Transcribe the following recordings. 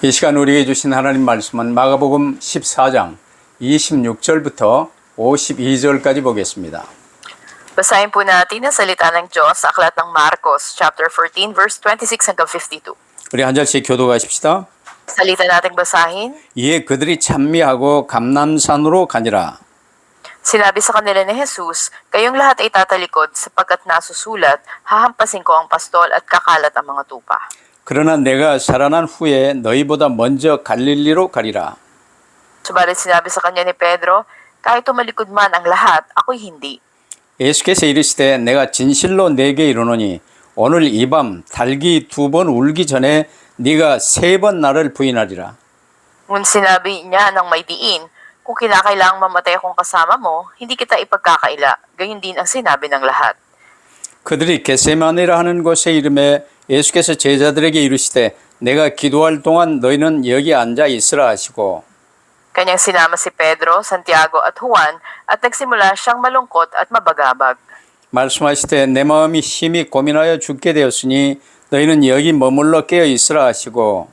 이 시간 우리에게 주신 하나님 말씀은 마가복음 14장 26절부터 52절까지 보겠습니다. Basahin po natin ang salita ng Diyos sa aklat ng Marcos, chapter 14, verse 26 hanggang 52. 우리 한 절씩 교도하십시다. Salita nating basahin. 이에 그들이 찬미하고 감람산으로 가니라. Sinabi sa kanila ni Jesus, kayong lahat ay tatalikod sapagkat nasusulat, hahampasin ko ang pastol at kakalat ang mga tupa. 그러나 내가 살아난 후에 너희보다 먼저 갈릴리로 가리라. Subalit sinabi sa kanya ni Pedro, kahit tumalikod man ang lahat, ako'y hindi. 예수께서 이르시되 내가 진실로 네게 이르노니 오늘 이 밤 닭이 2번 울기 전에 네가 3번 나를 부인하리라. Ngunit sinabi niya ng may diin, kung kinakailangang mamatay akong kasama mo, hindi kita ipagkakaila. Gayon din ang sinabi ng lahat. 그들이 겟세마네라 하는 곳에 이름에 예수께서 제자들에게 이르시되 내가 기도할 동안 너희는 여기 앉아 있으라 하시고 Kanyang sinama si Pedro, Santiago at Juan at nagsimula siyang malungkot at mabagabag. 말씀하시되 내 마음이 심히 고민하여 죽게 되었으니 너희는 여기 머물러 깨어 있으라 하시고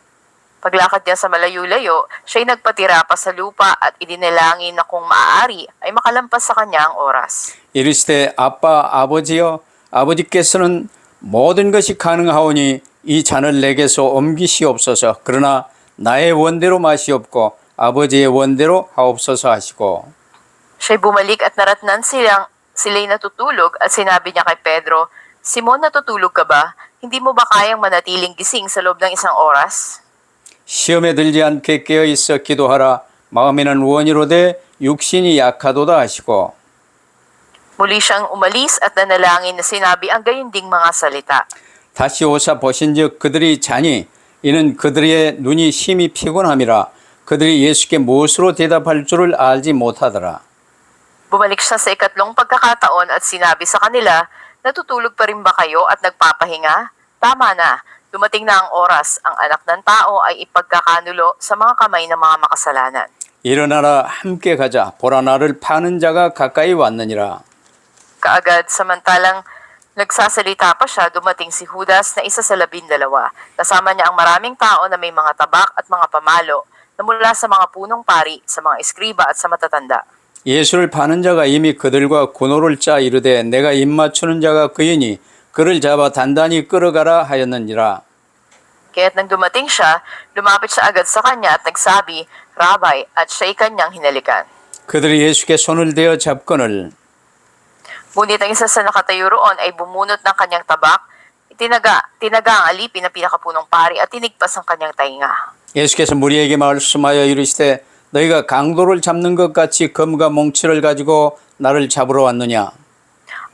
Paglakad niya sa malayo-layo, siya'y nagpatira pa sa lupa at idinalangin na kung maaari ay makalampas sa kanya ang oras. 이르시되 아빠 아버지여 아버지께서는 모든 것이 가능하오니 이 잔을 내게서 옮기시옵소서. 그러나 나의 원대로 마시옵고 아버지의 원대로 하옵소서 하시고 Siya'y bumalik at naratnan sila'y natutulog at sinabi niya kay Pedro, Simon, natutulog ka ba? Hindi mo ba kayang manatiling gising sa loob ng isang oras? 시험에 들지 않게 깨어 있어 기도하라. 마음에는 원이로되 육신이 약하도다 하시고 Muli siyang umalis at nanalangin na sinabi ang gayon ding mga salita. 다시 오사 보신즉 그들이 자니 이는 그들의 눈이 심히 피곤함이라 그들이 예수께 무엇으로 대답할 줄을 알지 못하더라. Bumalik siya sa ikatlong pagkakataon at sinabi sa kanila, natutulog pa rin ba kayo at nagpapahinga? Tama na, dumating na ang oras, ang anak ng tao ay ipagkakanulo sa mga kamay ng mga makasalanan. 일어나라 함께 가자 보라 나를 파는 자가 가까이 왔느니라. Kaagad, samantalang nagsasalita pa siya, dumating si Judas na isa sa 12. Kasama niya ang maraming tao na may mga tabak at mga pamalo na mula sa mga punong pari, sa mga eskriba at sa matatanda. 예수를 파는 자가 이미 그들과 군호를 짜 이르되 내가 입맞추는 자가 그이니 그를 잡아 단단히 끌어가라 하였느니라. Kaya't nang dumating siya, lumapit siya agad sa kanya at nagsabi, Rabbi, at siya'y kanyang hinalikan. 그들이 예수께 손을 대어 잡거늘 Ngunit ang isa sa nakatayo roon ay bumunot ng kanyang tabak, tinaga ang alipin ng pinakapunong pari at tinigpas ang kanyang tainga. 예수께서 무리에게 말씀하여 이르시되 너희가 강도를 잡는 것 같이 검과 몽치를 가지고 나를 잡으러 왔느냐.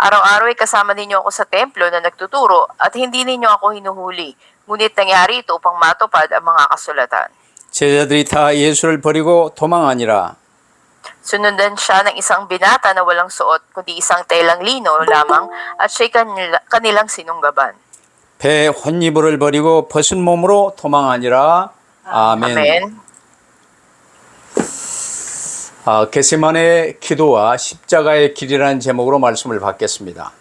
Araw-araw ay kasama ninyo ako sa templo na nagtuturo at hindi ninyo ako hinuhuli. Ngunit nangyari ito upang matupad ang mga kasulatan. 제자들이 다 예수를 버리고 도망하니라. Sunundan siya ng isang binata na walang suot, kundi isang telang lino lamang at siya'y kanilang sinunggaban. 배 혼이불을 버리고 벗은 몸으로 도망하니라. 아멘. Amen. 겟세마네 기도와 십자가의 길이라는 제목으로 말씀을 받겠습니다.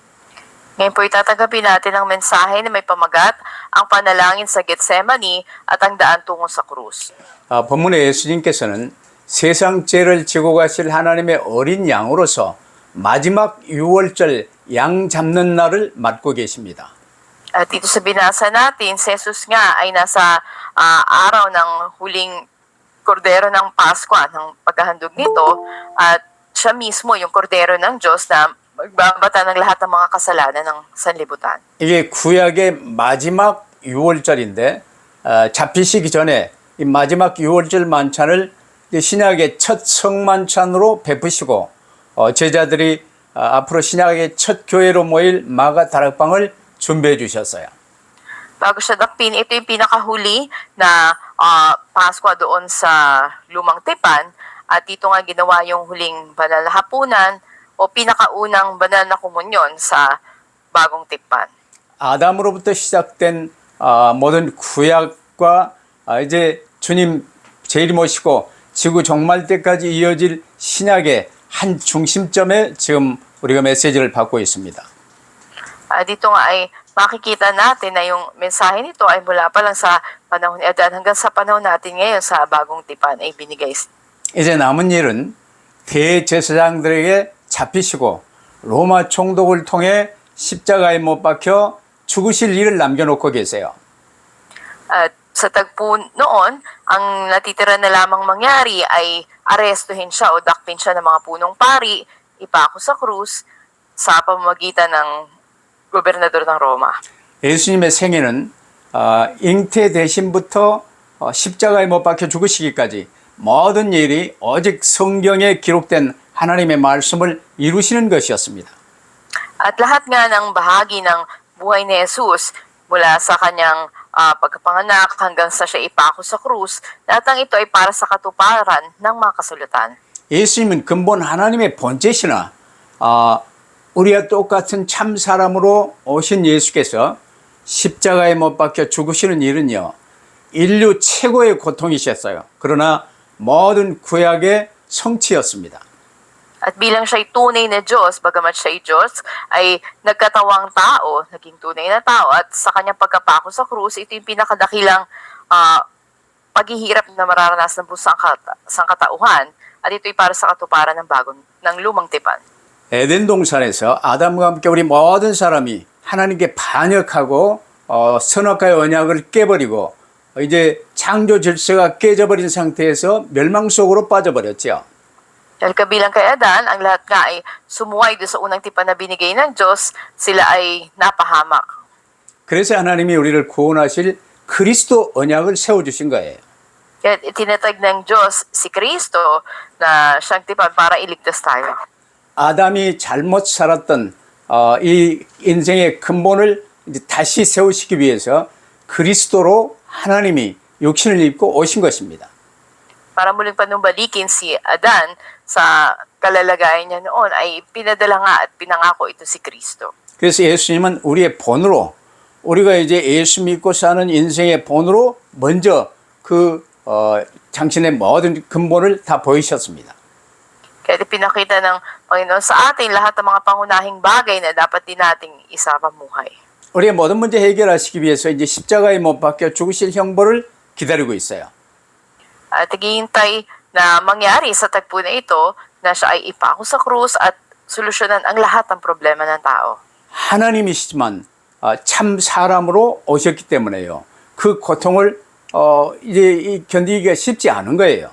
Ngayon po itatanggapin natin ang mensahe na may pamagat, ang panalangin sa Getsemani at ang daan tungo sa krus. 본문의 예수님께서는 세상 죄를 지고 가실 하나님의 어린 양으로서 마지막 유월절 양 잡는 날을 맞고 계십니다. At dito sa binasa natin, si Jesus nga ay nasa araw ng huling kordero ng Pasko, ng paghahandog nito, at siya mismo yung kordero ng Diyos na magbabata ng lahat ng mga kasalanan ng sanlibutan. 이게 구약의 마지막 유월절인데 잡히시기 전에 이 마지막 유월절 만찬을 신약의 첫 성만찬으로 베푸시고 제자들이 앞으로 신약의 첫 교회로 모일 마가 다락방을 준비해 주셨어요. Bago siya dakpin, ito yung pinakahuli na Pasko doon sa Lumang Tipan, at dito nga ginawa yung huling banal na hapunan o pinakaunang banal na komunyon sa Bagong Tipan. 아담으로부터 시작된 모든 구약과 이제 주님 재림오시고 지구 종말 때까지 이어질 신약의 한 중심점에 지금 우리가 메시지를 받고 있습니다. Dito nga ay makikita natin na yung mensahe nito ay mula pa lang sa panahon ni Adan hanggang sa panahon natin ngayon sa bagong tipan ay binigay. 이제 남은 일은 대제사장들에게 잡히시고 로마 총독을 통해 십자가에 못 박혀 죽으실 일을 남겨놓고 계세요. At sa tagpo noon, ang natitira na lamang mangyari ay arestuhin siya o dakpin siya ng mga punong pari, ipako sa krus sa pamamagitan ng gobernador ng Roma. 예수님의 생애는 잉태되심부터 십자가에 못 박혀 죽으시기까지 모든 일이 오직 성경에 기록된 하나님의 말씀을 이루시는 것이었습니다. At lahat nga ng bahagi ng buhay ni Jesus mula sa kanyang pagkapanganak hanggang sa siya ipako sa krus, lahat ng ito ay para sa katuparan ng mga kasulatan. 예수님은 근본 하나님의 본체시나 우리와 똑같은 참 사람으로 오신 예수께서 십자가에 못 박혀 죽으시는 일은요, 인류 최고의 고통이셨어요. 그러나 모든 구약의 성취였습니다. At bilang siya'y tunay na Diyos, bagamat siya'y Diyos, ay nagkatawang tao, naging tunay na tao, at sa kanyang pagkapako sa krus, ito yung pinakadakilang paghihirap na mararanasan po sa sangkatauhan, at ito'y para sa katuparan ng lumang tipan. 에덴 동산에서 아담과 함께 우리 모든 사람이 하나님께 반역하고 선악과의 언약을 깨버리고 이제 창조 질서가 깨져버린 상태에서 멸망 속으로 빠져버렸죠. Dahil kabilang kay Adan, ang lahat nga ay sumuway doon sa unang tipan na binigay ng Diyos, sila ay napahamak. 그래서 하나님이 우리를 구원하실 그리스도 언약을 세워주신 거예요. Kaya itinatag ng Diyos si Kristo na siyang tipan para iligtas tayo. 아담이 잘못 살았던 이 인생의 근본을 이제 다시 세우시기 위해서 그리스도로 하나님이 육신을 입고 오신 것입니다. Para muling panumbalikin si Adan sa kalalagayan niya noon ay pinadala nga at pinangako ito si Kristo. 그래서 예수님은 우리의 본으로 우리가 이제 예수 믿고 사는 인생의 본으로 먼저 당신의 모든 근본을 다 보이셨습니다. Kaya pinakita ng Panginoon sa atin lahat ng mga pangunahing bagay na dapat din nating isapamuhay. 우리의 모든 문제 해결하시기 위해서 이제 십자가에 못 박혀 죽으실 형벌을 기다리고 있어요. At naghihintay na mangyari sa tagpo na ito na siya ay ipako sa krus at solusyonan ang lahat ng problema ng tao. 하나님이시지만 참 사람으로 오셨기 때문에요. 그 고통을 이제 견디기가 쉽지 않은 거예요.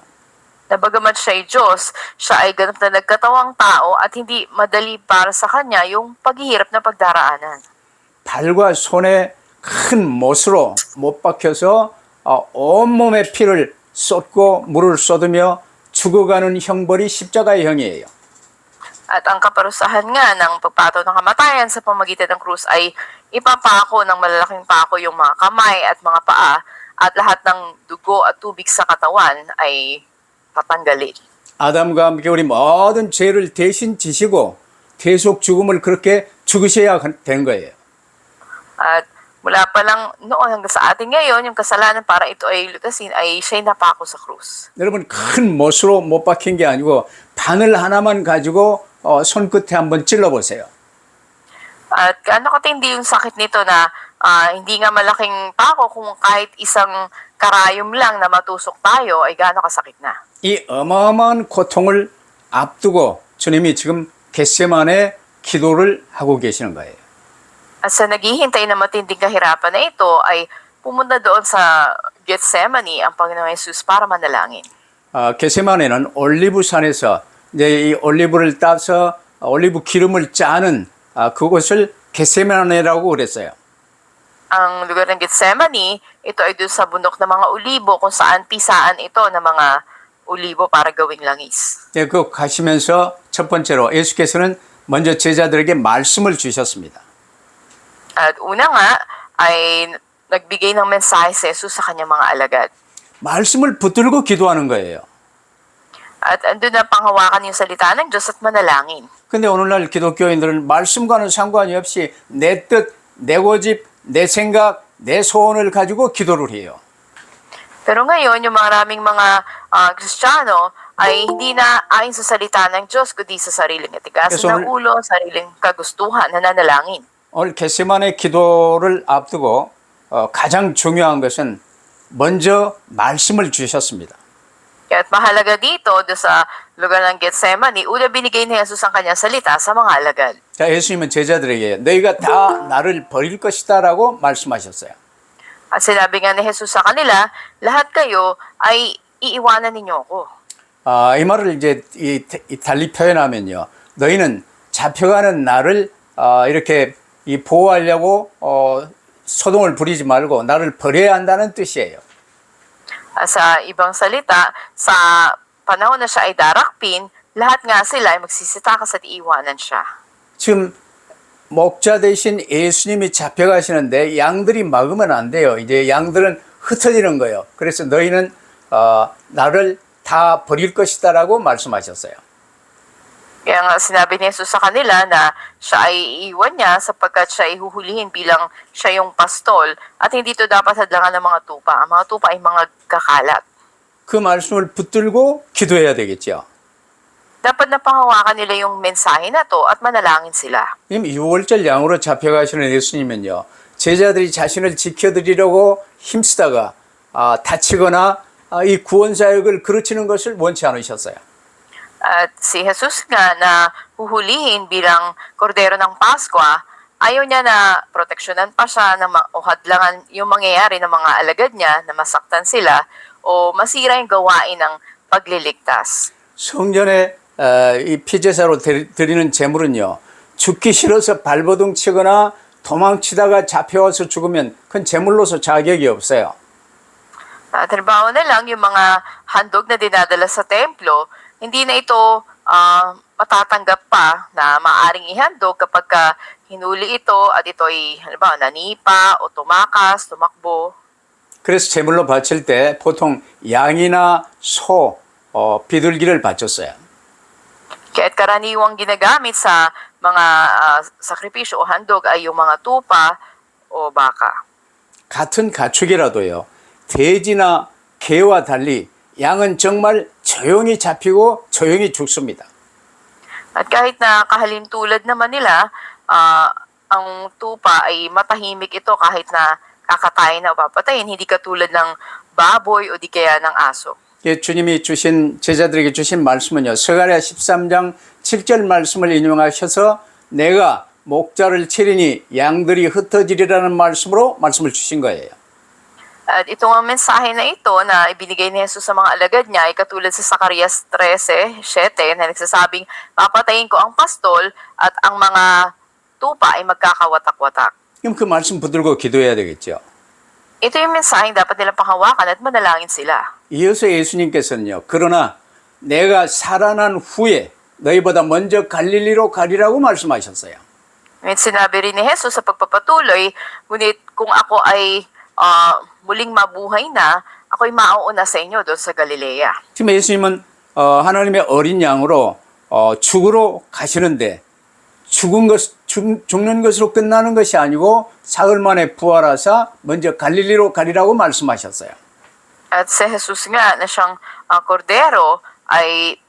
Na bagamat siya ay Diyos, siya ay ganap na nagkatawang tao at hindi madali para sa kanya yung paghihirap na pagdaraanan. 발과 손에 큰 못으로 못 박혀서 온몸에 피를 쏟고 물을 쏟으며 죽어가는 형벌이 십자가의 형이에요. At ang kaparusahan nga ng pagpataw ng kamatayan sa pamagitan ng krus ay ipapako ng malalaking pako yung mga kamay at mga paa at lahat ng dugo at tubig sa katawan ay tatanggalin. 아담과 함께 우리 모든 죄를 대신 지시고 대속 죽음을 그렇게 죽으셔야 된 거예요. At mula pa lang noon hanggang sa atin ngayon, yung kasalanan para ito ay lutasin ay siya'y napako sa krus. 여러분 큰 못으로 못 박힌 게 아니고 바늘 하나만 가지고 손끝에 한번 찔러보세요. At gaano katindi yung sakit nito na hindi nga malaking pako kung kahit isang karayom lang na matusok tayo ay gaano kasakit na. 이 어마어마한 고통을 앞두고 주님이 지금 겟세마네 기도를 하고 계시는 거예요. At sa naghihintay na matinding kahirapan na ito ay pumunta doon sa Gethsemane ang Panginoong Jesus para manalangin. 겟세마네는 올리브산에서 이제 이 올리브를 따서 올리브 기름을 짜는 그곳을 겟세마네라고 그랬어요. Ang lugar ng Gethsemane, ito ay doon sa bundok ng mga olibo kung saan pisaan ito ng mga olibo para gawing langis. 네, 그 가시면서 첫 번째로 예수께서는 먼저 제자들에게 말씀을 주셨습니다. At una nga ay nagbigay ng mensahe si Jesus sa kanyang mga alagad. 말씀을 붙들고 기도하는 거예요. At andun na panghawakan yung salita ng Diyos at manalangin. 근데 오늘날 기독교인들은 말씀과는 상관이 없이 내 뜻, 내 고집, 내 생각, 내 소원을 가지고 기도를 해요. Pero ngayon, yung maraming mga Kristiyano ay hindi na ayon sa salita ng Diyos, kundi sa sariling atigasan ng ulo, sariling kagustuhan na nanalangin. 오늘 겟세마네 기도를 앞두고 가장 중요한 것은 먼저 말씀을 주셨습니다. Kaya't mahalaga dito, do sa lugar ng Gethsemane, una binigay ni Jesus ang kanyang salita sa mga alagad. 자, 예수님은 제자들에게 너희가 다 나를 버릴 것이다라고 말씀하셨어요. At sinabi nga ni Jesus sa kanila, lahat kayo ay iiwanan ninyo ako. 이 말을 이제 이 달리 표현하면요, 너희는 잡혀가는 나를 이렇게 보호하려고 소동을 부리지 말고 나를 버려야 한다는 뜻이에요. Sa ibang salita, sa panahon na siya ay darakpin, lahat nga sila ay magsisitakas at iiwanan siya. 지금 목자 대신 예수님이 잡혀가시는데 양들이 막으면 안 돼요. 이제 양들은 흩어지는 거예요. 그래서 너희는 나를 다 버릴 것이다라고 말씀하셨어요. Kaya nga sinabi ni Jesus sa kanila na siya ay iiwan niya sapagkat siya ay huhulihin bilang siya yung pastol at hindi to dapat hadlangan ng mga tupa. Ang mga tupa ay mga kakalat. 그 말씀을 붙들고 기도해야 되겠죠. Dapat napangawakan nila yung mensahe na to at manalangin sila. 지금 유월절 양으로 잡혀가시는 예수님은요, 제자들이 자신을 지켜드리려고 힘쓰다가 다치거나 이 구원 사역을 그르치는 것을 원치 않으셨어요. At si Jesus nga na huhulihin bilang kordero ng Pasko, ayaw niya na proteksyonan pa siya o hadlangan yung mangyayari ng mga alagad niya na masaktan sila o masira yung gawain ng pagliligtas. 성전에 이 피제사로 드리는 제물은요, 죽기 싫어서 발버둥 치거나 도망치다가 잡혀와서 죽으면 그건 제물로서 자격이 없어요. Halimbawa na lang yung mga handog na dinadala sa templo, hindi na ito matatanggap pa na maaring ihandog kapag hinuli ito at ito ay halimbawa nanipa o tumakas, tumakbo. 그래서 제물로 바칠 때 보통 양이나 소, 비둘기를 바쳤어요. Kaya't karaniwang ginagamit sa mga sakripisyo o handog ay yung mga tupa o baka. 같은 가축이라도요, 돼지나 개와 달리 양은 정말 조용히 잡히고 조용히 죽습니다. At kahit na kahalintulad naman nila, ang tupa ay matahimik ito kahit na kakatayin na o papatayin, hindi katulad ng baboy o di kaya ng aso. 주님이 주신 제자들에게 주신 말씀은요, 스가랴 13장 7절 말씀을 인용하셔서 내가 목자를 치리니 양들이 흩어지리라는 말씀으로 말씀을 주신 거예요. At itong mensahe na ito na ibinigay ni Jesus sa mga alagad niya ay katulad sa Zacarias 13:7 na nagsasabing, papatayin ko ang pastol at ang mga tupa ay magkakawatak-watak. 그럼 그 말씀 붙들고 기도해야 되겠죠. Ito yung mensaheng dapat nilang panghawakan at manalangin sila. 이어서 예수님께서는요, 그러나 내가 살아난 후에 너희보다 먼저 갈릴리로 가리라고 말씀하셨어요. Ngunit sinabi rin ni Jesus sa pagpapatuloy, ngunit kung ako ay muling mabuhay na, ako'y mauuna sa inyo doon sa Galilea. 지금 예수님은 하나님의 어린 양으로 죽으러 가시는데 죽는 것으로 끝나는 것이 아니고 사흘 만에 부활하사 먼저 갈릴리로 가리라고 말씀하셨어요. At si Jesus nga na siyang kordero ay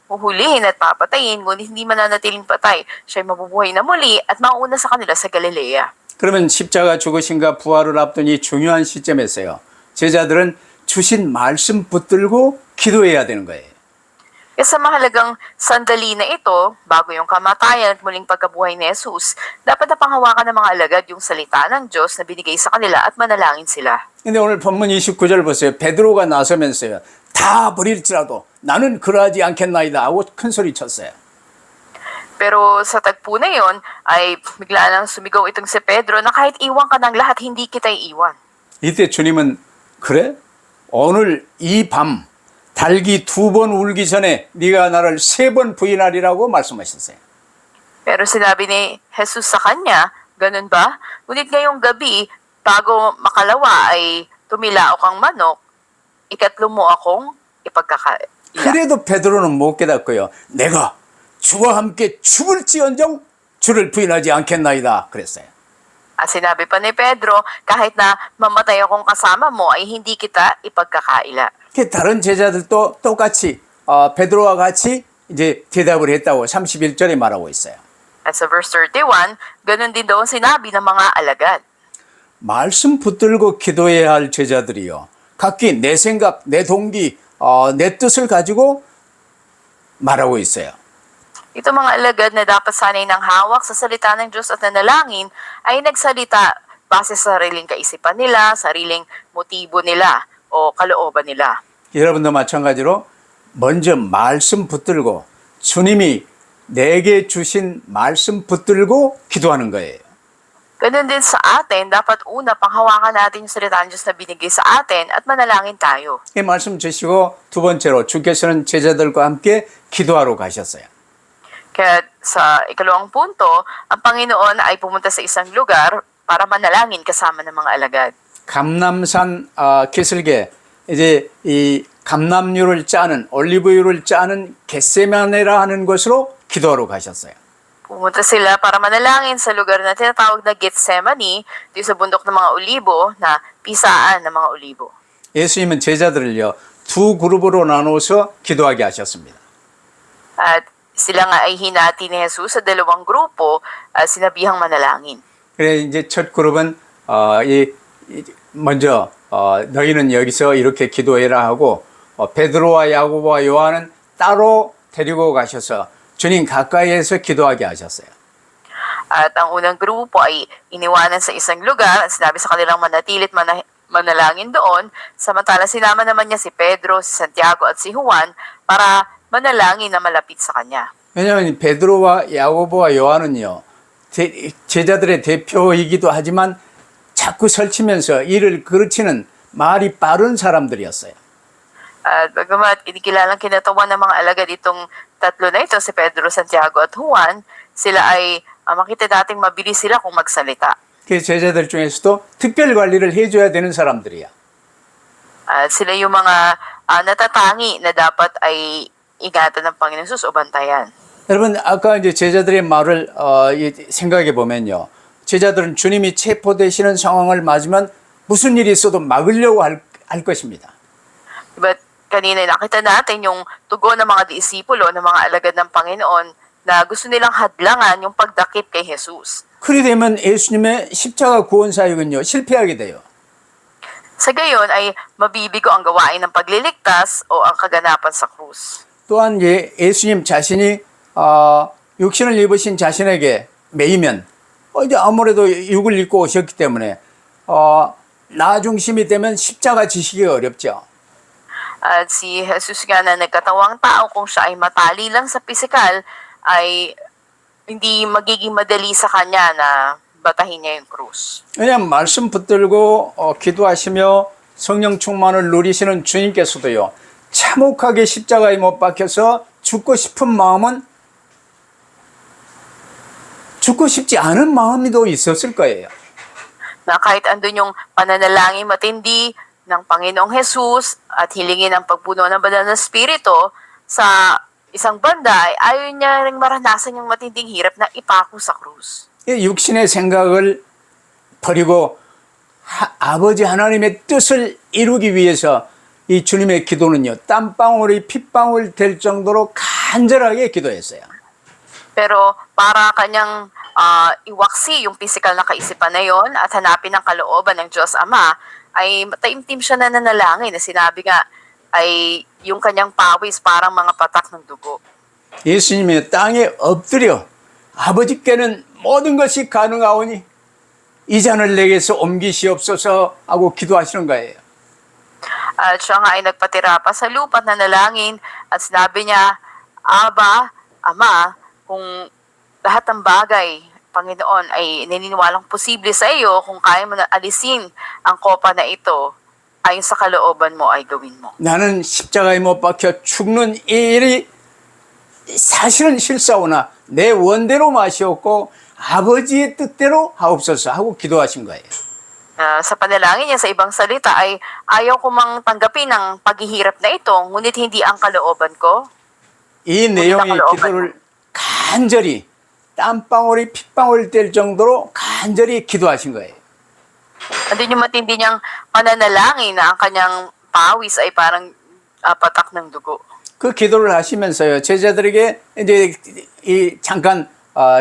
huhulihin at papatayin, ngunit hindi mananatiling patay. Siya'y mabubuhay na muli at mauuna sa kanila sa Galilea. 그러면 십자가 죽으심과 부활을 앞두니 중요한 시점에서요, 제자들은 주신 말씀 붙들고 기도해야 되는 거예요. Kaya sa mahalagang sandali na ito, bago yung kamatayan at muling pagkabuhay ni Jesus, dapat na panghawakan ng mga alagad yung salita ng Diyos na binigay sa kanila at manalangin sila. 근데 오늘 본문 29절 보세요. 베드로가 나서면서요, 다 버릴지라도 나는 그러하지 않겠나이다 하고 큰 소리 쳤어요. Pero sa tagpo na yon ay bigla nang sumigaw itong si Pedro na kahit iwan ka ng lahat, hindi kita iiwan. 이때 주님은 그래? 오늘 이 밤 닭이 2번 울기 전에 네가 나를 3번 부인하리라고 말씀하셨어요. Pero sinabi ni Jesus sa kanya, ganun ba? Ngunit ngayong gabi, bago makalawa ay tumilaok ang manok, ikatlo mo akong ipagkakaila. 그래도 베드로는 못 깨닫고요, 내가 주와 함께 죽을지언정 주를 부인하지 않겠나이다 그랬어요. At sinabi pa ni Pedro, kahit na mamatay akong kasama mo, ay hindi kita ipagkakaila. 다른 제자들도 똑같이 베드로와 같이 이제 대답을 했다고 31절에 말하고 있어요. At sa verse 31, ganun din daw ang sinabi ng mga alagad. 말씀 붙들고 기도해야 할 제자들이요. 각기 내 생각, 내 동기, 내 뜻을 가지고 말하고 있어요. Ito mga alagad na dapat sanay ng hawak sa salita ng Diyos at nanalangin ay nagsalita base sa sariling kaisipan nila, sariling motibo nila o kalooban nila. 여러분도 마찬가지로 먼저 말씀 붙들고 주님이 내게 주신 말씀 붙들고 기도하는 거예요. Ganun din sa atin, dapat una panghawakan natin yung salita ng Diyos na binigay sa atin at manalangin tayo. 이 말씀 주시고 두 번째로 주께서는 제자들과 함께 기도하러 가셨어요. Kaya sa ikalawang punto, ang Panginoon ay pumunta sa isang lugar para manalangin kasama ng mga alagad. 감남산 기슭에 이제 이 감람유를 짜는 올리브유를 짜는 겟세마네라 하는 곳으로 기도하러 가셨어요. Pumunta sila para manalangin sa lugar na tinatawag na Gethsemane, dito sa bundok ng mga olibo na pisaan ng mga olibo. 예수님은 제자들을요 두 그룹으로 나누어서 기도하게 하셨습니다. At sila nga ay hinati ni Jesus sa dalawang grupo at sinabihang manalangin. 그래 이제 첫 그룹은 먼저 너희는 여기서 이렇게 기도해라 하고 베드로와 야고보와 요한은 따로 데리고 가셔서 주님 가까이에서 기도하게 하셨어요. At ang unang grupo ay iniwanan sa isang lugar at sinabi sa kanilang manatilit manalangin doon, samantala sinama naman niya si Pedro, si Santiago at si Juan para manalangin na malapit sa kanya. 왜냐하면 베드로와 야고보와 요한은요 제자들의 대표이기도 하지만 자꾸 설치면서 일을 그르치는 말이 빠른 사람들이었어요. At bagamat inikilalang kinatawan ng mga alagad itong tatlo na ito, si Pedro, Santiago at Juan, sila ay makita nating mabilis sila kung magsalita. 그 제자들 중에서도 특별 관리를 해줘야 되는 사람들이야. At sila yung mga natatangi na dapat ay ingatan ng Panginoon Jesus o bantayan. 여러분 아까 이제 제자들의 말을 생각해 보면요, 제자들은 주님이 체포되시는 상황을 맞으면 무슨 일이 있어도 막으려고 할 것입니다. But kanina nakita natin yung tugon ng mga disipulo, ng mga alagad ng Panginoon na gusto nilang hadlangan yung pagdakip kay Jesus. 그리 되면 예수님의 십자가 구원 사역은요 실패하게 돼요. Sa gayon ay mabibigo ang gawain ng pagliligtas o ang kaganapan sa krus. 또한 예수님 자신이 육신을 입으신 자신에게 매이면 이제 아무래도 육을 입고 오셨기 때문에 나 중심이 되면 십자가 지시기가 어렵죠. At si Jesus nga na nagkatawang tao, kung siya ay matali lang sa pisikal, ay hindi magiging madali sa kanya na batahin niya yung krus. 왜냐하면 말씀 붙들고 기도하시며 성령 충만을 누리시는 주님께서도요 참혹하게 십자가에 못 박혀서 죽고 싶은 마음은 죽고 싶지 않은 마음이 또 있었을 거예요. Na kahit andun yung pananalangin matindi ng Panginoong Jesus at hilingin ang pagpuno ng banal na Espiritu, sa isang banda ay ayaw niya ring maranasan yung matinding hirap na ipako sa krus. 육신의 생각을 버리고 아버지 하나님의 뜻을 이루기 위해서 이 주님의 기도는요 땀방울이 핏방울 될 정도로 간절하게 기도했어요. Pero para kanyang iwaksi yung physical na kaisipan na yon at hanapin ang kalooban ng Diyos Ama, ay mataimtim siya na nanalangin na sinabi nga ay yung kanyang pawis parang mga patak ng dugo. 예수님이 땅에 엎드려 아버지께는 모든 것이 가능하오니 이 잔을 내게서 옮기시옵소서 하고 기도하시는 거예요. At siya nga ay nagpatira pa sa lupa at nanalangin at sinabi niya, Aba, Ama, kung lahat ng bagay, Panginoon, ay naniniwalang posible sa iyo, kung kaya mo na alisin ang kopa na ito, ayon sa kalooban mo ay gawin mo. 나는 십자가에 못 박혀 죽는 이 일이 사실은 실사오나 내 원대로 마시옵고 아버지의 뜻대로 하옵소서 하고 기도하신 거예요. Sa panalangin niya sa ibang salita ay ayaw ko mang tanggapin ang paghihirap na ito, ngunit hindi ang kalooban ko. 이 내용의 기도를 간절히 땀방울이 핏방울 될 정도로 간절히 기도하신 거예요. Andun yung matindi niyang pananalangin na ang kanyang pawis ay parang patak ng dugo. 그 기도를 하시면서요 제자들에게 이제 잠깐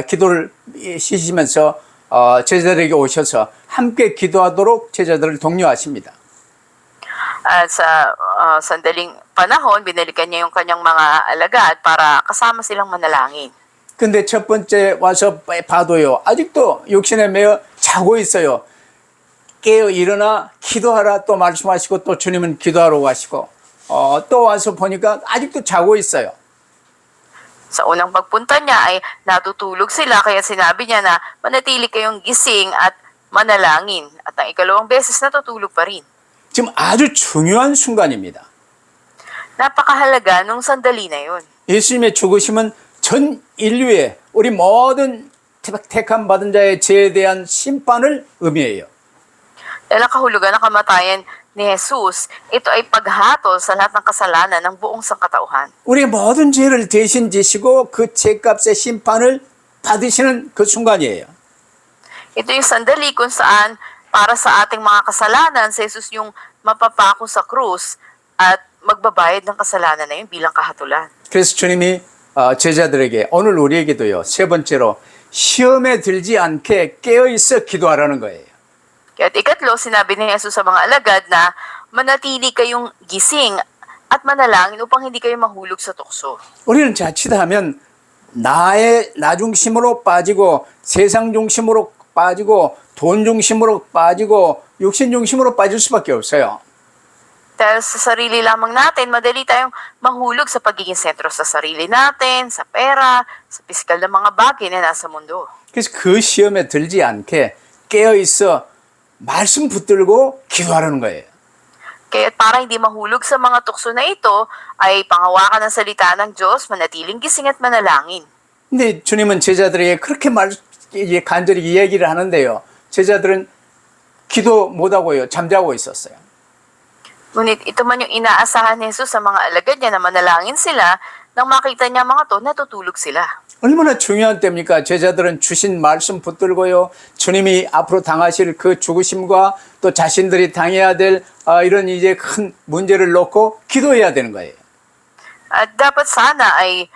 기도를 시키면서 제자들에게 오셔서 함께 기도하도록 제자들을 독려하십니다. At sa sandaling panahon, binalikan niya yung kanyang mga alagad para kasama silang manalangin. 근데 첫 번째 와서 봐도요, 아직도 욕심에 매여 자고 있어요. 깨어 일어나 기도하라 또 말씀하시고 또 주님은 기도하러 가시고 또 와서 보니까 아직도 자고 있어요. Sa unang pagpunta niya ay natutulog sila kaya sinabi niya na manatili kayong gising at manalangin. At ang ikalawang beses natutulog pa rin. 지금 아주 중요한 순간입니다. Napakahalaga nung sandali na yun. 예수님의 죽으심은 전 인류의 우리 모든 택함 받은 자의 죄에 대한 심판을 의미해요. Dahil ang kahulugan ng kamatayan ni Jesus, ito ay paghatol sa lahat ng kasalanan ng buong sangkatauhan. 우리의 모든 죄를 대신 지시고 그 죄값의 심판을 받으시는 그 순간이에요. Ito yung sandali kung saan para sa ating mga kasalanan, si Jesus yung mapapako sa krus at magbabayad ng kasalanan na yun bilang kahatulan. 그래서 주님이 제자들에게 오늘 우리에게도요. 세 번째로 시험에 들지 않게 깨어있어 기도하라는 거예요. Kaya ikatlo, sinabi ni Jesus sa mga alagad na manatili kayong gising at manalangin upang hindi kayo mahulog sa tukso. 우리는 자칫하면 나 중심으로 빠지고 세상 중심으로 빠지고 돈 중심으로 빠지고 육신 중심으로 빠질 수밖에 없어요. Dahil sa sarili lamang natin, madali tayong mahulog sa pagiging sentro sa sarili natin, sa pera, sa pisikal na mga bagay na nasa mundo. 그래서 그 시험에 들지 않게 깨어있어 말씀 붙들고 기도하라는 거예요. Kaya para hindi mahulog sa mga tukso na ito, ay panghawakan ng salita ng Diyos, manatiling gising at manalangin. 근데 주님은 제자들에게 그렇게 간절히 이야기를 하는데요. 제자들은 기도 못하고요. 잠자고 있었어요. Ngunit ito man yung inaasahan ni Jesus sa mga alagad niya na manalangin sila, nang makita niya mga to, natutulog sila. 얼마나 중요한 때입니까? 제자들은 주신 말씀 붙들고요. 주님이 앞으로 당하실 그 죽으심과 또 자신들이 당해야 될 이런 이제 큰 문제를 놓고 기도해야 되는 거예요. At dapat sana ay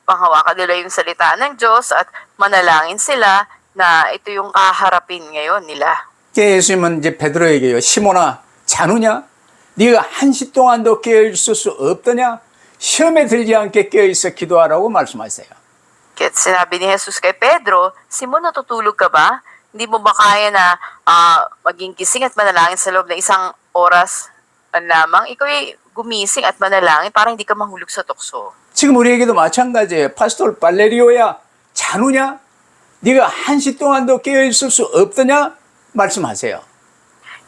panghawakan nila yung salita ng Diyos at manalangin sila na ito yung kaharapin ngayon nila. 예수님은 이제 베드로에게요. 시몬아, 자누냐? 네가 한시 동안도 깨어있을 수 없더냐? 시험에 들지 않게 깨어있어 기도하라고 말씀하세요. Kaya sinabi ni Jesus kay Pedro, Simon, natutulog ka ba? Hindi mo ba kaya na maging gising at manalangin sa loob ng isang oras lamang? Ikaw ay gumising at manalangin para hindi ka mahulog sa tukso. 지금 우리에게도 마찬가지예요. 파스톨 발레리오야, 자누냐? 네가 한시 동안도 깨어있을 수 없더냐? 말씀하세요.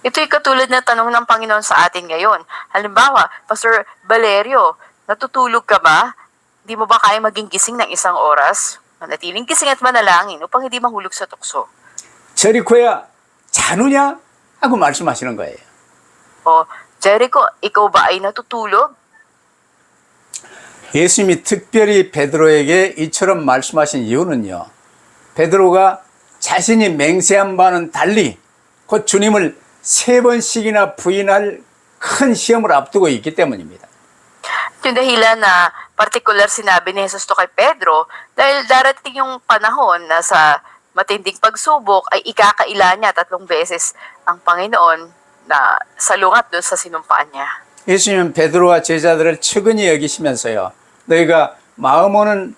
Ito'y katulad na tanong ng Panginoon sa atin ngayon. Halimbawa, Pastor Valerio, natutulog ka ba? Di mo ba kaya maging gising ng isang oras? Manatiling gising at manalangin upang hindi mahulog sa tukso. 저리코야, 자누냐? 하고 말씀하시는 거예요. O, Jericho, ikaw ba ay natutulog? 예수님이 특별히 베드로에게 이처럼 말씀하신 이유는요. 베드로가 자신이 맹세한 바는 달리 곧 주님을 3번씩이나 부인할 큰 시험을 앞두고 있기 때문입니다. Yung dahilan na partikular sinabi ni Jesus to kay Pedro dahil darating yung panahon na sa matinding pagsubok ay ikakaila niya 3 beses ang Panginoon na salungat doon sa sinumpaan niya. 예수님은 베드로와 제자들을 측은히 여기시면서요. 너희가 마음은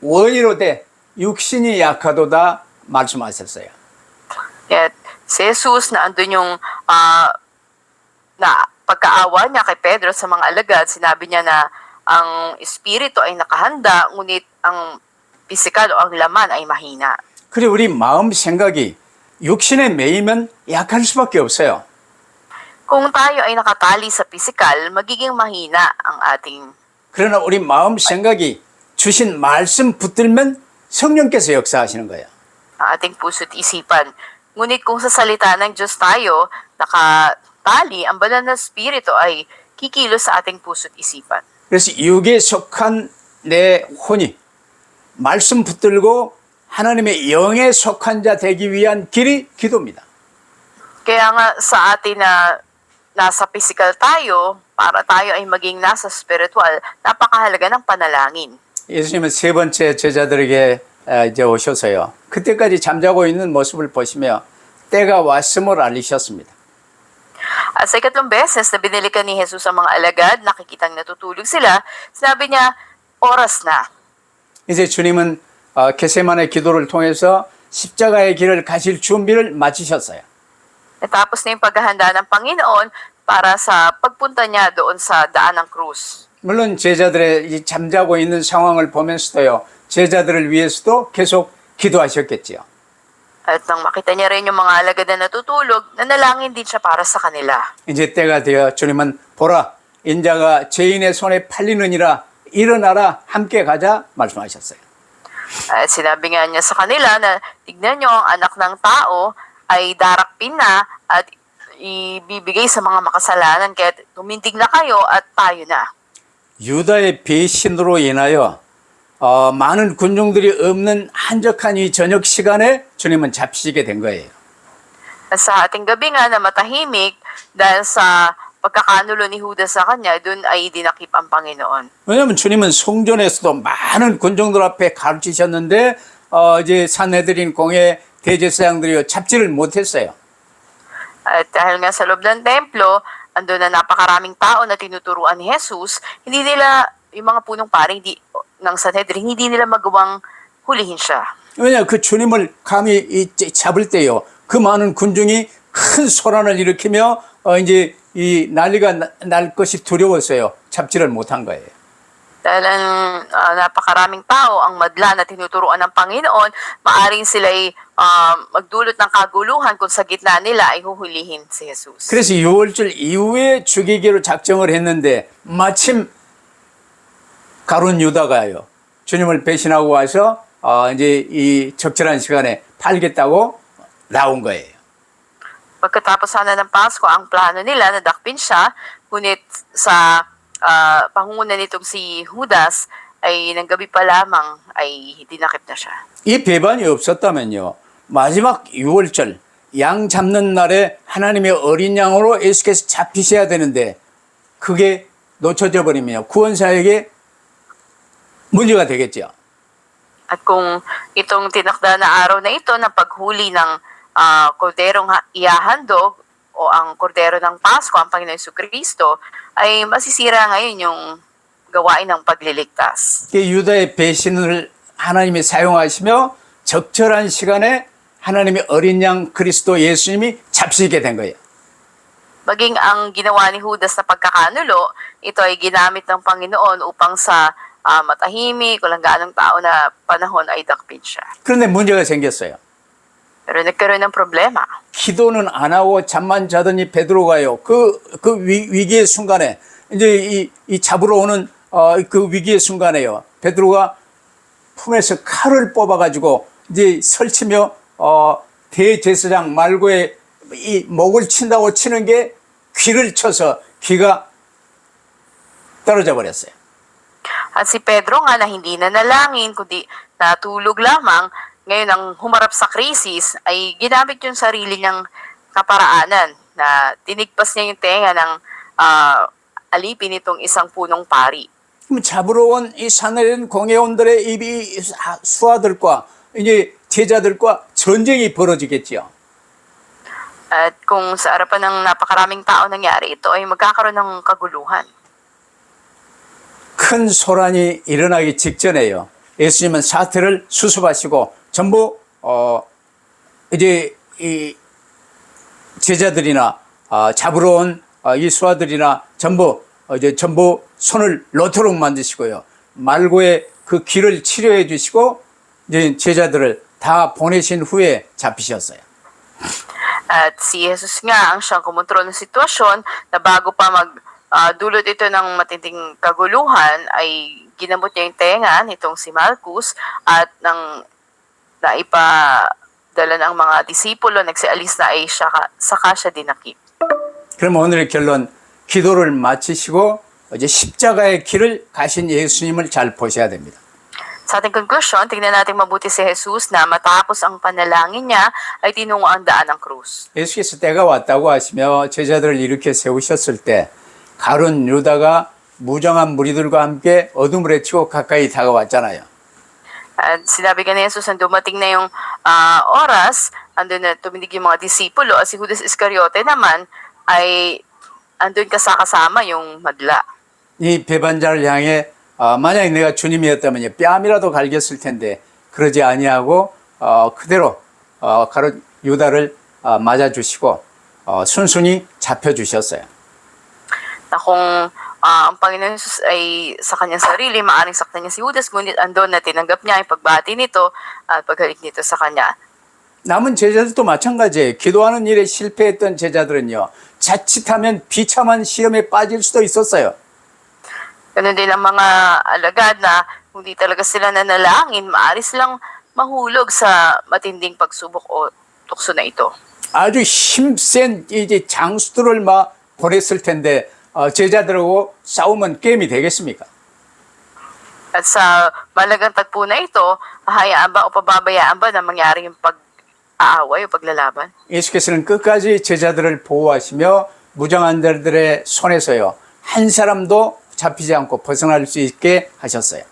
원이로 돼 육신이 약하도다 말씀하셨어요. At si Jesus na andun yung na pagkaawa niya kay Pedro sa mga alagad, sinabi niya na ang espiritu ay nakahanda, ngunit ang pisikal o ang laman ay mahina. 그리고 우리 마음 생각이 육신에 매이면 약할 수밖에 없어요. Kung tayo ay nakatali sa pisikal, magiging mahina ang ating 그러나 우리 마음 생각이 주신 말씀 붙들면 성령께서 역사하시는 거예요. ang ating puso't isipan. Ngunit kung sa salita ng Diyos tayo nakatali, ang banal na espiritu ay kikilos sa ating puso't isipan. 그래서 육에 속한 내 혼이 말씀 붙들고 하나님의 영에 속한 자 되기 위한 길이 기도입니다. Kaya nga sa atin na nasa physical tayo, para tayo ay maging nasa spiritual, napakahalaga ng panalangin. 예수님은 세 번째 제자들에게 이제 오셔서요. 그때까지 잠자고 있는 모습을 보시며 때가 왔음을 알리셨습니다. At sa ikatlong beses na binilikan ni Jesus ang mga alagad, nakikitang natutulog sila, sinabi niya, oras na. 이제 주님은 겟세마네 기도를 통해서 십자가의 길을 가실 준비를 마치셨어요. Natapos na yung paghahanda ng Panginoon para sa pagpunta niya doon sa daan ng krus. 물론 제자들의 이 잠자고 있는 상황을 보면서도요. 제자들을 위해서도 계속 기도하셨겠지요. At nang makita niya rin yung mga alagad na natutulog, nanalangin din siya para sa kanila. 이제 때가 되어 주님은 보라 인자가 죄인의 손에 팔리느니라 일어나라 함께 가자 말씀하셨어요. At sinabi nga niya sa kanila na tignan niyo ang anak ng tao ay darakpin na at ibibigay sa mga makasalanan kaya tumindig na kayo at tayo na. 유다의 배신으로 인하여 많은 군중들이 없는 한적한 이 저녁 시간에 주님은 잡히시게 된 거예요. At sa ating gabi nga na matahimik dahil sa pagkakanulo ni Judas sa kanya, dun ay dinakip ang Panginoon. 왜냐하면 주님은 성전에서도 많은 군중들 앞에 가르치셨는데 이제 산헤드린 공회 대제사장들이 잡지를 못했어요. At dahil nga sa loob ng templo, ando na napakaraming tao na tinuturuan ni Jesus, hindi nila, yung mga punong pari ng Sanhedrin, hindi nila magawang hulihin siya. 왜냐 그 주님을 감히 잡을 때요. 그 많은 군중이 큰 소란을 일으키며 이제 이 난리가 날 것이 두려웠어요. 잡지를 못한 거예요. Dahil napakaraming tao ang madla na tinuturuan ng Panginoon, maaring sila'y magdulot ng kaguluhan kung sa gitna nila ay huhulihin si Jesus. 그래서 6월절 이후에 죽이기로 작정을 했는데 마침 가룟 유다가요. 주님을 배신하고 와서 이제 이 적절한 시간에 팔겠다고 나온 거예요. Pagkatapos sana ng Pasko, ang plano nila na dakpin siya, ngunit sa pangunguna nitong si Judas ay ng gabi pa lamang ay dinakip na siya. 이 배반이 없었다면요. 마지막 6월절 양 잡는 날에 하나님의 어린 양으로 예수께서 잡히셔야 되는데 그게 놓쳐져 버리면 구원사에게 문제가 되겠죠. At kung itong tinakda na araw na ito na paghuli ng korderong ihahandog o ang kordero ng Pasko, ang Panginoon Jesucristo, ay masisira ngayon yung gawain ng pagliligtas. 유다의 배신을 하나님이 사용하시며 적절한 시간에 하나님의 어린 양 그리스도 예수님이 잡히게 된 거예요. Maging ang ginawa ni Judas na pagkakanulo, ito ay ginamit ng Panginoon upang sa matahimik, walang gaanong tao na panahon ay dakpin siya. 그런데 문제가 생겼어요. Pero nagkaroon ng problema. 기도는 안 하고 잠만 자더니 베드로가요. 그 위기의 순간에 이제 이 잡으러 오는 그 위기의 순간에요. 베드로가 품에서 칼을 뽑아가지고 이제 설치며 대제사장 말고의 이 목을 친다고 치는 게 귀를 쳐서 귀가 떨어져 버렸어요. At si Pedro nga na hindi nanalangin, kundi natulog lamang, ngayon ang humarap sa krisis, ay ginamit yung sarili niyang kaparaanan na tinigpas niya yung tenga ng alipin itong isang punong pari. 그럼 잡으러 온 이 산헤드린 공회원들의 이 수하들과 이제 제자들과 전쟁이 벌어지겠지요. At kung sa harapan ng napakaraming tao nangyari ito, ay magkakaroon ng kaguluhan. 큰 소란이 일어나기 직전에요. 예수님은 사태를 수습하시고 전부 이제 이 제자들이나 잡으러 온 이 수하들이나 전부 손을 놓도록 만드시고요. 말고의 그 귀를 치료해 주시고 이제 제자들을 다 보내신 후에 잡히셨어요. At si Jesus nga ang siyang kumontrol ng sitwasyon na bago pa dulot ito ng matinding kaguluhan ay ginamot niya yung tenga nitong si Marcus at nang naipadala ng mga disipulo, nagsialis na ay saka siya dinakip. 그럼 오늘의 결론, 기도를 마치시고 이제 십자가의 길을 가신 예수님을 잘 보셔야 됩니다. Sa ating conclusion, tingnan natin mabuti si Jesus na matapos ang panalangin niya ay tinungo ang daan ng krus. 예수께서 때가 왔다고 하시며 제자들을 일으켜 세우셨을 때 가룟 유다가 무정한 무리들과 함께 어둠을 헤치고 가까이 다가왔잖아요. At sinabi ka ni Jesus na dumating na yung oras, andun na tumindig yung mga disipulo, at si Judas Iscariote naman ay andun kasama yung madla. 이 배반자를 향해 만약에 내가 주님이었다면 뺨이라도 갈겼을 텐데 그러지 아니하고 그대로 가롯 유다를 맞아주시고 순순히 잡혀주셨어요. Na kung ang Panginoon Jesus ay sa kanyang sarili, maaaring saktan niya si Judas, ngunit andun na tinanggap niya yung pagbati nito at paghalik nito sa kanya. 남은 제자들도 마찬가지예요. 기도하는 일에 실패했던 제자들은요, 자칫하면 비참한 시험에 빠질 수도 있었어요. Ganun din ang mga alagad na kung di talaga sila nanalangin, maaari silang mahulog sa matinding pagsubok o tukso na ito. 아주 힘센 이제 장수들을 막 보냈을 텐데 제자들하고 싸우면 게임이 되겠습니까? At sa malagang tagpo na ito, hahayaan ba o pababayaan ba na mangyari yung pag-aaway o paglalaban? 예수께서는 끝까지 제자들을 보호하시며 무정한 자들의 손에서요, 한 사람도 잡히지 않고 벗어날 수 있게 하셨어요.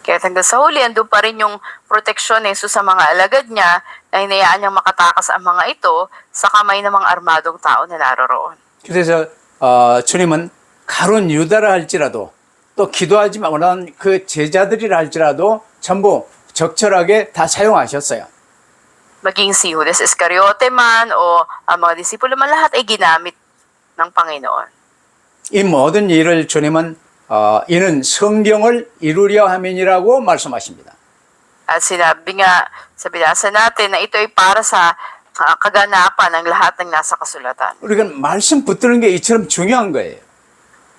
Kaya hanggang sa huli, andun pa rin yung proteksyon ni Jesus sa mga alagad niya na hinayaan niyang makatakas ang mga ito sa kamay ng mga armadong tao na naroroon. 그래서 주님은 가론 유다라 할지라도 또 기도하지 못한 그 제자들이라 할지라도 전부 적절하게 다 사용하셨어요. Maging si Judas Iscariote man o ang mga disipulo man, lahat ay ginamit ng Panginoon. 이 모든 일을 주님은 이는 성경을 이루려 함이니라고 말씀하십니다. At sinabi nga sa binasa natin na ito ay para sa kaganapan ng lahat ng nasa kasulatan. 우리가 말씀 붙드는 게 이처럼 중요한 거예요.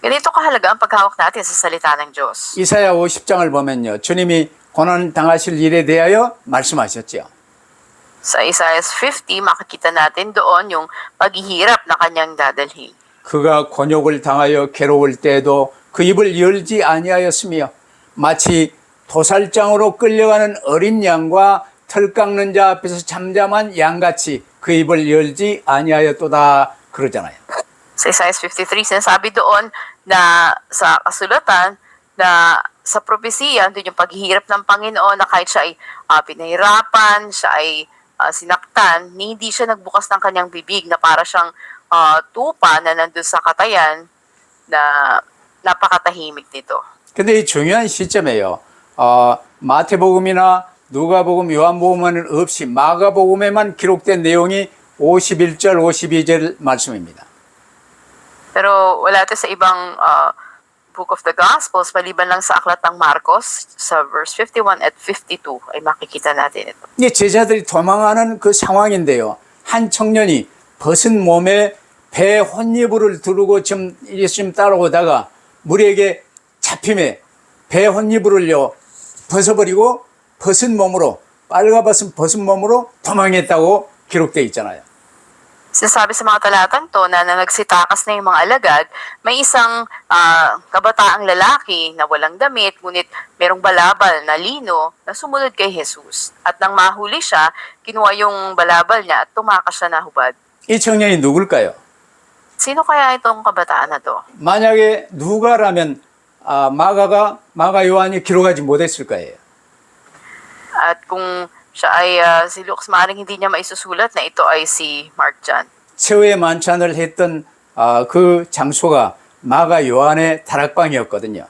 Ganito kahalaga ang paghawak natin sa salita ng Diyos. 이사야 50장을 보면요, 주님이 고난 당하실 일에 대하여 말씀하셨죠. Sa Isaiah 50, makikita natin doon yung paghihirap na kanyang dadalhin. 그가 곤욕을 당하여 괴로울 때에도 그 입을 열지 아니하였으며 마치 도살장으로 끌려가는 어린 양과 털 깎는 자 앞에서 잠잠한 양같이 그 입을 열지 아니하였도다 그러잖아요. Sa Isaiah 53, sinasabi doon na sa kasulatan na sa propesiya, doon yung paghihirap ng Panginoon na kahit siya ay pinahirapan, siya ay sinaktan, hindi siya nagbukas ng kanyang bibig na para siyang tupa na nandun sa katayan na napakatahimik nito. 근데 이 중요한 시점에요, 마태복음이나 누가복음, 요한복음은 없이 마가복음에만 기록된 내용이 51절, 52절 말씀입니다. Pero wala ito sa ibang book of the Gospels, maliban lang sa aklat ng Marcos, sa verse 51 at 52 ay makikita natin ito. 이게 제자들이 도망하는 그 상황인데요, 한 청년이 벗은 몸에 배 혼이불을 두르고 지금 예수님 따라오다가 무리에게 잡힘에 배 혼이불을요 벗어버리고 벗은 몸으로, 빨가벗은 벗은 몸으로 도망했다고 기록되어 있잖아요. Sinasabi sa mga talatang to na nagsitakas na yung mga alagad, may isang kabataang lalaki na walang damit, ngunit merong balabal na lino na sumunod kay Jesus. At nang mahuli siya, kinuha yung balabal niya at tumakas siya na hubad. 이 청년이 누굴까요? Sino kaya itong kabataan na to? 만약에 누가라면 마가 요한이 기록하지 못했을 거예요. At kung siya ay si Luke, maaaring hindi niya maisusulat na ito ay si Mark John. 최후의 만찬을 했던 그 장소가 마가 요한의 다락방이었거든요.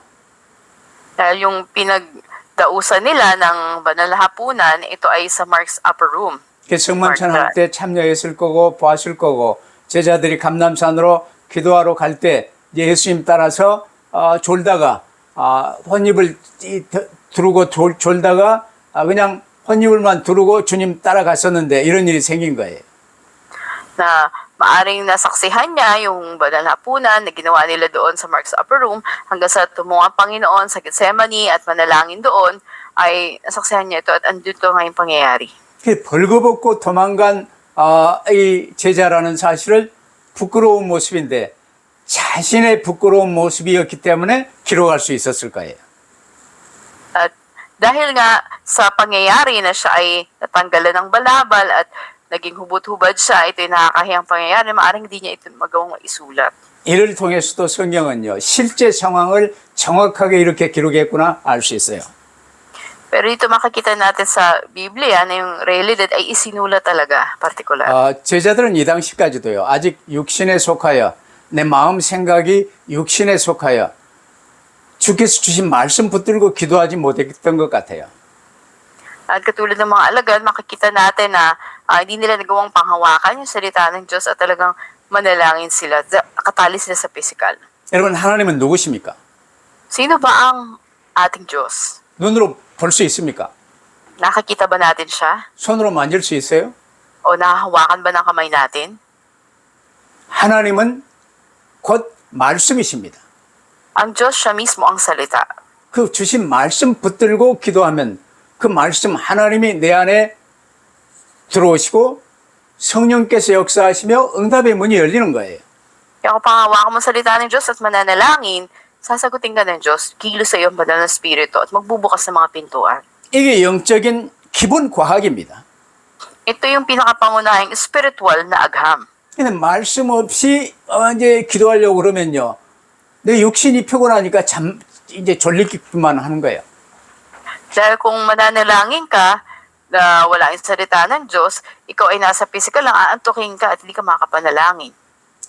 Dahil yung pinagdausan nila ng banal na hapunan, ito ay sa Mark's upper room. 성만찬 할 때 참여했을 거고 보았을 거고, 제자들이 감람산으로 기도하러 갈 때 예수님 따라서 졸다가 혼입을 두르고 졸다가 그냥 혼입을만 두르고 주님 따라갔었는데 이런 일이 생긴 거예요. Na maaring nasaksihan niya yung banal na hapunan na ginawa nila doon sa Mark's upper room hanggang sa tumuha ang Panginoon sa Gethsemane at manalangin doon, ay nasaksihan niya ito at andito ngayong pangyayari. 벌거벗고 도망간 이 제자라는 사실을 부끄러운 모습인데 자신의 부끄러운 모습이었기 때문에 기록할 수 있었을 거예요. At dahil nga sa pangyayari na siya ay natanggalan ng balabal at naging hubot-hubad siya, ito yung nakakahiyang pangyayari, maaaring hindi niya ito magawang isulat. 이를 통해서도 성경은요, 실제 상황을 정확하게 이렇게 기록했구나 알 수 있어요. Pero dito makikita natin sa Biblia na yung realidad ay isinulat talaga, partikular. 제자들은 이 당시까지도요. 아직 육신에 속하여 내 마음 생각이 육신에 속하여 주께서 주신 말씀 붙들고 기도하지 못했던 것 같아요. At katulad ng mga alagad, makikita natin na hindi nila nagawang panghawakan yung salita ng Diyos at talagang manalangin sila, nakatali sila sa physical. 여러분, 하나님은 누구십니까? Sino ba ang ating Diyos? 눈으로 볼 수 있습니까? Nakakita ba natin siya? 손으로 만질 수 있어요? O nahahawakan ba ng kamay natin? 하나님은 곧 말씀이십니다. Ang Diyos siya mismo ang salita. 그 주신 말씀 붙들고 기도하면 그 말씀 하나님이 내 안에 들어오시고 성령께서 역사하시며 응답의 문이 열리는 거예요. Kaya kung panghawakan mo ang salita ng Diyos at mananalangin, sasagutin ka ng Diyos, kilos sa iyo ang banal na Espiritu at magbubukas ng mga pintuan. 이게 영적인 기본 과학입니다. Ito yung pinakapangunahing spiritual na agham. 근데 말씀 없이 이제 기도하려고 그러면요. 내 육신이 피곤하니까 이제 졸리기만 하는 거예요. Dahil kung mananalangin ka na wala yung salita ng Diyos, ikaw ay nasa physical lang, aantukin ka at hindi ka makapanalangin.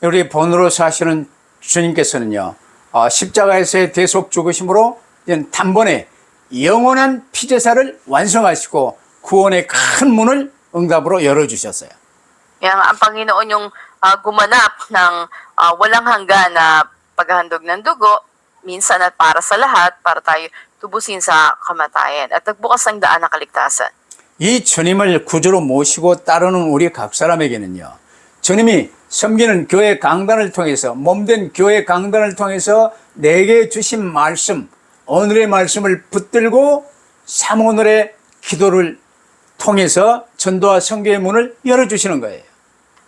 우리 본으로 사시는 주님께서는요. 십자가에서의 대속 죽으심으로 단번에 영원한 피제사를 완성하시고 구원의 큰 문을 응답으로 열어주셨어요. Yang ang Panginoon yung gumanap ng walang hanggan na paghahandog ng dugo, minsan at para sa lahat, para tayo tubusin sa kamatayan at nagbukas ng daan ng kaligtasan. 이 주님을 구주로 모시고 따르는 우리 각 사람에게는요. 주님이 섬기는 교회 강단을 통해서 몸된 교회 강단을 통해서 내게 주신 말씀, 오늘의 말씀을 붙들고 삼오늘의 기도를 통해서 전도와 선교의 문을 열어주시는 거예요.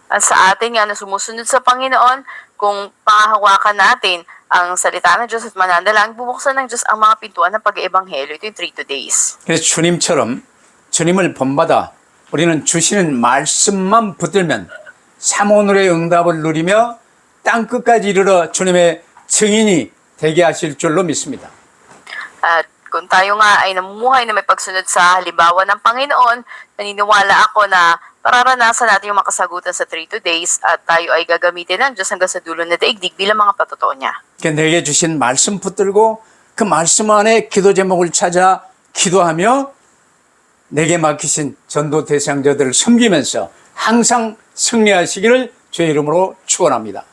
At sa atin nga na sumusunod sa Panginoon, kung pangahawakan natin ang salita ng Diyos at mananalangin, bubuksan ng Diyos ang mga pintuan ng pag-eebanghelyo. Ito yung 3 days. 그래서 주님처럼 주님을 본받아 우리는 주시는 말씀만 붙들면 삼오늘의 응답을 누리며 땅끝까지 이르러 주님의 증인이 되게 하실 줄로 믿습니다. At kung tayo nga ay namumuhay na may pagsunod sa halimbawa ng Panginoon, naniniwala ako na pararanasan natin yung makasagutan sa 3 days at tayo ay gagamitin ng Diyos hanggang sa dulo na daigdig bilang mga patotoo niya. 내게 주신 말씀 붙들고 그 말씀 안에 기도 제목을 찾아 기도하며 내게 맡기신 전도 대상자들을 섬기면서 항상 승리하시기를 주의 이름으로 축원합니다.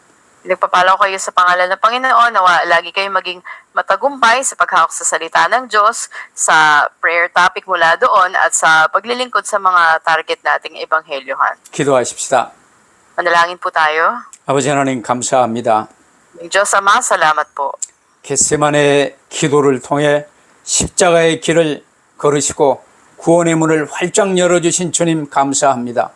Nagpapalaw kayo sa pangalan ng Panginoon na lagi kayong maging matagumpay sa paghawak sa salita ng Diyos, sa prayer topic mula doon at sa paglilingkod sa mga target nating ebanghelyohan. 기도하십시다. Manalangin po tayo. 아버지 하나님 감사합니다. Diyos Ama, salamat po. 겟세마네 기도를 통해 십자가의 길을 걸으시고 구원의 문을 활짝 열어주신 주님 감사합니다.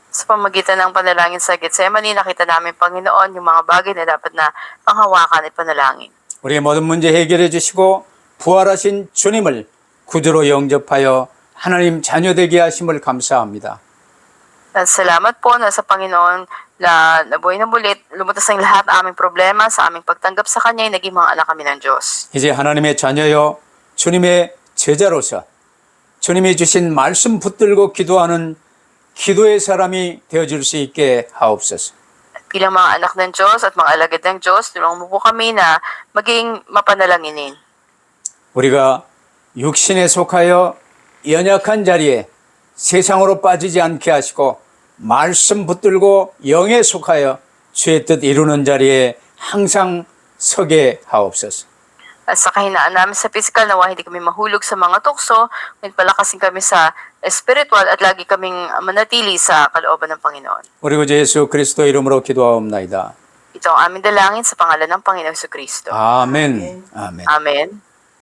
Sa pamagitan ng panalangin sa Getsemani, nakita namin, Panginoon, yung mga bagay na dapat na panghawakan at panalangin. 우리의 모든 문제 해결해 주시고 부활하신 주님을 구주로 영접하여 하나님 자녀되게 하심을 감사합니다. At salamat po na sa Panginoon na nabuhay na bulit, lumutas ang lahat ng aming problema sa aming pagtanggap sa Kanya, naging mga anak kami ng Diyos. 이제 하나님의 자녀여 주님의 제자로서 주님이 주신 말씀 붙들고 기도하는 기도의 사람이 되어줄 수 있게 하옵소서. Bilang mga anak ng Diyos at mga alagad ng Diyos, tulungan mo po kami na maging mapanalanginin. 우리가 육신에 속하여 연약한 자리에 세상으로 빠지지 않게 하시고 말씀 붙들고 영에 속하여 주의 뜻 이루는 자리에 항상 서게 하옵소서. At sa kahinaan namin sa physical, nawa hindi kami mahulog sa mga tukso, ngunit palakasin kami sa spiritual at lagi kaming manatili sa kalooban ng Panginoon. 우리 구주 예수 그리스도 이름으로 기도하옵나이다. Ito ang aming dalangin sa pangalan ng Panginoon Jesucristo. 아멘. 아멘. Amen.